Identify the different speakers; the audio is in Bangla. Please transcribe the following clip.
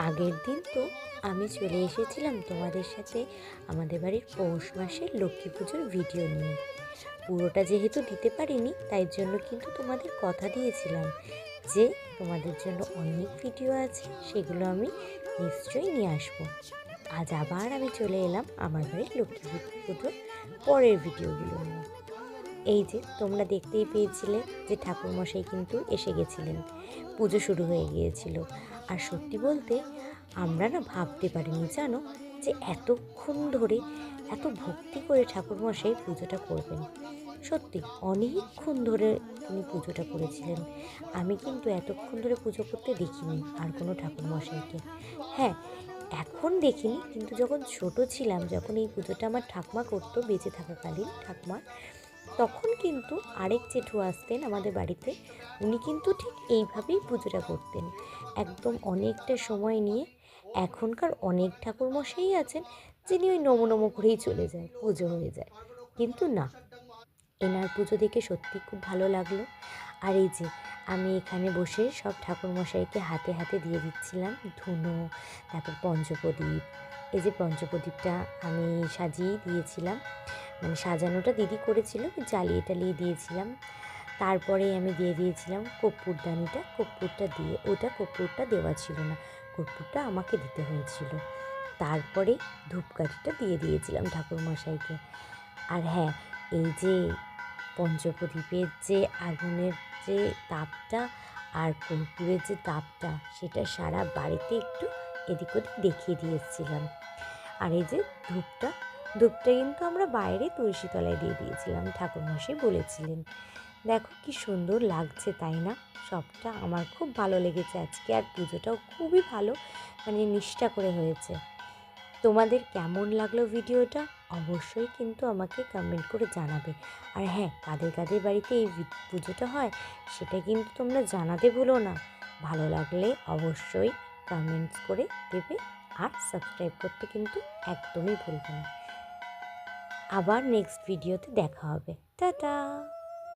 Speaker 1: আগের দিন তো আমি চলে এসেছিলাম তোমাদের সাথে আমাদের বাড়ির পৌষ মাসের লক্ষ্মী পুজোর ভিডিও নিয়ে। পুরোটা যেহেতু দিতে পারিনি, তাই জন্য কিন্তু তোমাদের কথা দিয়েছিলাম যে তোমাদের জন্য অনেক ভিডিও আছে, সেগুলো আমি নিশ্চয়ই নিয়ে আসবো। আজ আবার আমি চলে এলাম আমার বাড়ির লক্ষ্মী পুজোর পরের ভিডিওগুলো নিয়ে। এই যে তোমরা দেখতেই পেয়েছিলে যে ঠাকুরমশাই কিন্তু এসে গেছিলেন, পুজো শুরু হয়ে গিয়েছিল। আর সত্যি বলতে আমরা না ভাবতে পারিনি, জানো, যে এতক্ষণ ধরে এত ভক্তি করে ঠাকুরমশাই পুজোটা করবেন। সত্যি অনেকক্ষণ ধরে তিনি পুজোটা করেছিলেন। আমি কিন্তু এতক্ষণ ধরে পুজো করতে দেখিনি আর কোনো ঠাকুরমশাইকে। হ্যাঁ, এখন দেখিনি, কিন্তু যখন ছোট ছিলাম, যখন এই পুজোটা আমার ঠাকমা করতো, বেঁচে থাকাকালীন ঠাকমা, তখন কিন্তু আরেক জেঠু আসতেন আমাদের বাড়িতে। উনি কিন্তু ঠিক এইভাবেই পুজোটা করতেন, একদম অনেকটা সময় নিয়ে। এখনকার অনেক ঠাকুরমশাই আছেন যিনি ওই নমো নমো করেই চলে যায়, পুজো হয়ে যায়। কিন্তু না, এনার পুজো দেখে সত্যি খুব ভালো লাগলো। আর এই যে আমি এখানে বসে সব ঠাকুরমশাইকে হাতে হাতে দিয়ে দিচ্ছিলাম ধুনো, তারপর পঞ্চপ্রদীপ। এই যে পঞ্চপ্রদীপটা আমি সাজিয়ে দিয়েছিলাম, মানে সাজানোটা দিদি করেছিল, জ্বালিয়ে টালিয়ে দিয়েছিলাম। তারপরে আমি দিয়ে দিয়েছিলাম কর্পূরদানিটা, কর্পূরটা দিয়ে, ওটা কর্পূরটা দেওয়া ছিল না, কর্পূরটা আমাকে দিতে হয়েছিল। তারপরে ধূপকাঠিটা দিয়ে দিয়েছিলাম ঠাকুরমশাইকে। আর হ্যাঁ, এই যে পঞ্চপ্রদীপের যে আগুনের যে তাপটা আর কর্পূরের যে তাপটা, সেটা সারা বাড়িতে একটু এদিক ওদিক দেখিয়ে দিয়ে এসেছিলাম। আর এই যে ধূপটা, ধূপটা কিন্তু আমরা বাইরে তুলসী তলায় দিয়ে দিয়েছিলাম, ঠাকুরমশাই বলেছিলেন। দেখো কি সুন্দর লাগছে, তাই না? সবটা আমার খুব ভালো লেগেছে আজকে। আর পুজোটাও খুবই ভালো, মানে নিষ্ঠা করে হয়েছে। তোমাদের কেমন লাগলো ভিডিওটা অবশ্যই কিন্তু আমাকে কমেন্ট করে জানাবে। আর হ্যাঁ, কাদের কাদের বাড়িতে এই পুজোটা হয় সেটা কিন্তু তোমরা জানাতে ভুলো না। ভালো লাগলে অবশ্যই কমেন্টস করে দেবে, আর সাবস্ক্রাইব করতে কিন্তু একদমই ভুলবে না। আবার নেক্সট ভিডিওতে দেখা হবে। টাটা।